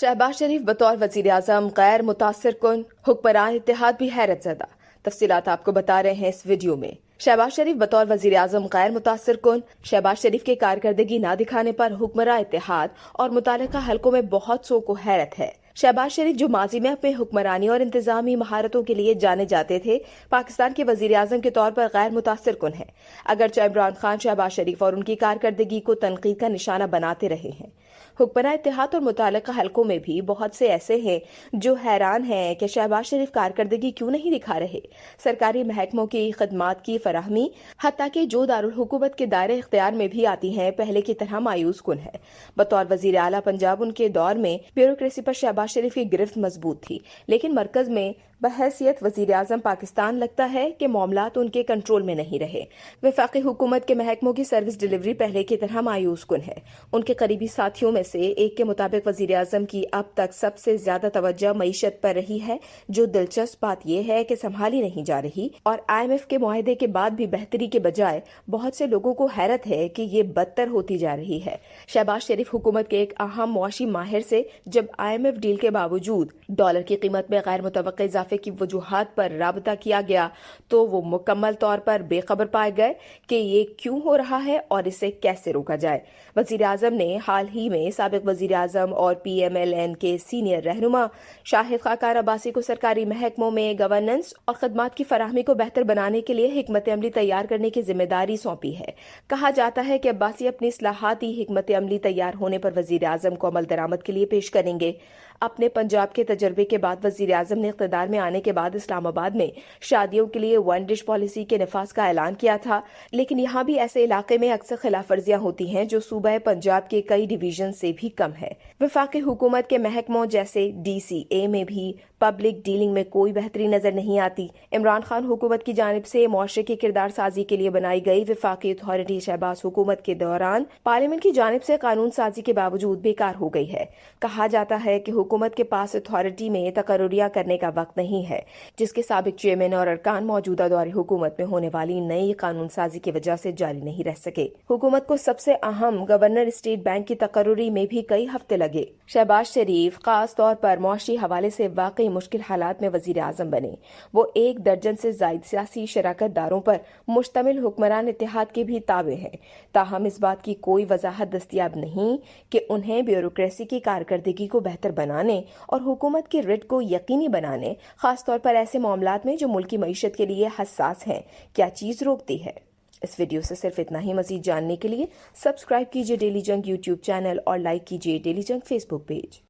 शहबाज शरीफ बतौर वजीर आजम गैर मुतासिर कुन, हुक्मरान इत्तेहाद भी हैरत ज़दा। तफसीलात आपको बता रहे हैं इस वीडियो में। शहबाज शरीफ बतौर वजीर आजम गैर मुतासिर कुन। शहबाज शरीफ के कारकर्दगी न दिखाने पर हुक्मरान इत्तेहाद और मुतालिका हलकों में बहुत सो को हैरत है। शहबाज शरीफ जो माजी में अपने हुक्मरानी और इंतजामी महारतों के लिए जाने जाते थे, पाकिस्तान के वजीर आजम के तौर पर गैर मुतासिर कुन है। अगरचे इमरान खान शहबाज शरीफ और उनकी कारकर्दगी को तनकीद का निशाना बनाते रहे हैं, हुक्मरान इत्तेहाद और मुतालिका हलकों में भी बहुत से ऐसे हैं जो हैरान हैं कि शहबाज शरीफ कारकर्दगी क्यों नहीं दिखा रहे। सरकारी महकमों की खदमात की फराहमी, हत्ता कि जो दारुल हुकूमत के दायरे इख्तियार में भी आती हैं, पहले की तरह मायूस कुन है। बतौर वजीर आला पंजाब उनके दौर में ब्यूरोक्रेसी पर शहबाज शरीफ की गिरफ्त मजबूत थी, लेकिन मरकज में बहैसियत वजीर आजम पाकिस्तान लगता है कि मामलात उनके कंट्रोल में नहीं रहे। वफाकी हुकूमत के महकमों की सर्विस डिलीवरी पहले की तरह मायूस कुन है। उनके करीबी साथियों में से एक के मुताबिक वजीर आजम की अब तक सबसे ज्यादा तवज्जो मईशत पर रही है। जो दिलचस्प बात यह है कि संभाली नहीं जा रही और IMF के मुआहदे के बाद भी बेहतरी के बजाय बहुत से लोगों को हैरत है कि ये बदतर होती जा रही है। शहबाज शरीफ हुकूमत के एक अहम मुआशी माहिर से जब IMF डील के बावजूद डॉलर की कीमत में गैर मुतवक्किल इजाफे की वजूहात पर राबता किया गया, तो वो मुकम्मल तौर पर बेखबर पाए गए कि ये क्यों हो रहा है और इसे कैसे रोका जाए। वजीर आजम ने हाल ही में साबिक वजीर आजम और PMLN के सीनियर रहनुमा शाहिद खाकान अब्बासी को सरकारी महकमों में गवर्नेंस और खदमात की फराहमी को बेहतर बनाने के लिए हिकमत अमली तैयार करने की जिम्मेदारी सौंपी है। कहा जाता है कि अब्बासी अपनी इस्लाहाती हिकमत अमली तैयार होने पर वजीर आजम को अमल दरामद के लिए पेश करेंगे। अपने पंजाब के तजर्बे के बाद वजीर आजम ने इख्तिदार में आने के बाद इस्लामाबाद में शादियों के लिए वन डिश पॉलिसी के नफाज का ऐलान किया था, लेकिन यहाँ भी ऐसे इलाके में अक्सर खिलाफ वर्जियां होती हैं जो सूबा पंजाब के कई डिवीजन से भी कम है। वफाकी हुकूमत के महकमों जैसे DCA में भी पब्लिक डीलिंग में कोई बेहतरी नजर नहीं आती। इमरान खान हुकूमत की जानिब से मुआशरे की किरदार साजी के लिए बनाई गई वफाकी अथॉरिटी शहबाज हुकूमत के दौरान पार्लियामेंट की जानिब से कानून साजी के बावजूद बेकार हो गई है। कहा जाता है कि हुकूमत के पास अथॉरिटी में तकर्रुरियां करने का वक्त नहीं है, जिसके साबिक चेयरमैन और अरकान मौजूदा दौरे हुकूमत में होने वाली नई कानून साजी की वजह से जारी नहीं रह सके। हुकूमत को सबसे अहम गवर्नर स्टेट बैंक की तकर्रुरी में भी कई हफ्ते लगे। शहबाज शरीफ खास तौर पर मुआशी हवाले से वाकई मुश्किल हालात में वजीर आजम बने। वो 1 दर्जन से जायद सियासी शराकत दारों पर मुश्तमिल हुक्मरान इत्तेहाद के भी ताबे हैं। ताहम इस बात की कोई वजाहत दस्तियाब नहीं कि उन्हें ब्यूरोक्रेसी की कारकर्दगी को बेहतर बनाने और हुकूमत की रिट को यकीनी बनाने, खास तौर पर ऐसे मामलात में जो मुल्की मईशत के लिए हसास हैं, क्या चीज रोकती है। इस वीडियो से सिर्फ इतना ही। मजीद जानने के लिए सब्सक्राइब कीजिए डेली जंग YouTube चैनल और लाइक कीजिए डेली जंग Facebook पेज।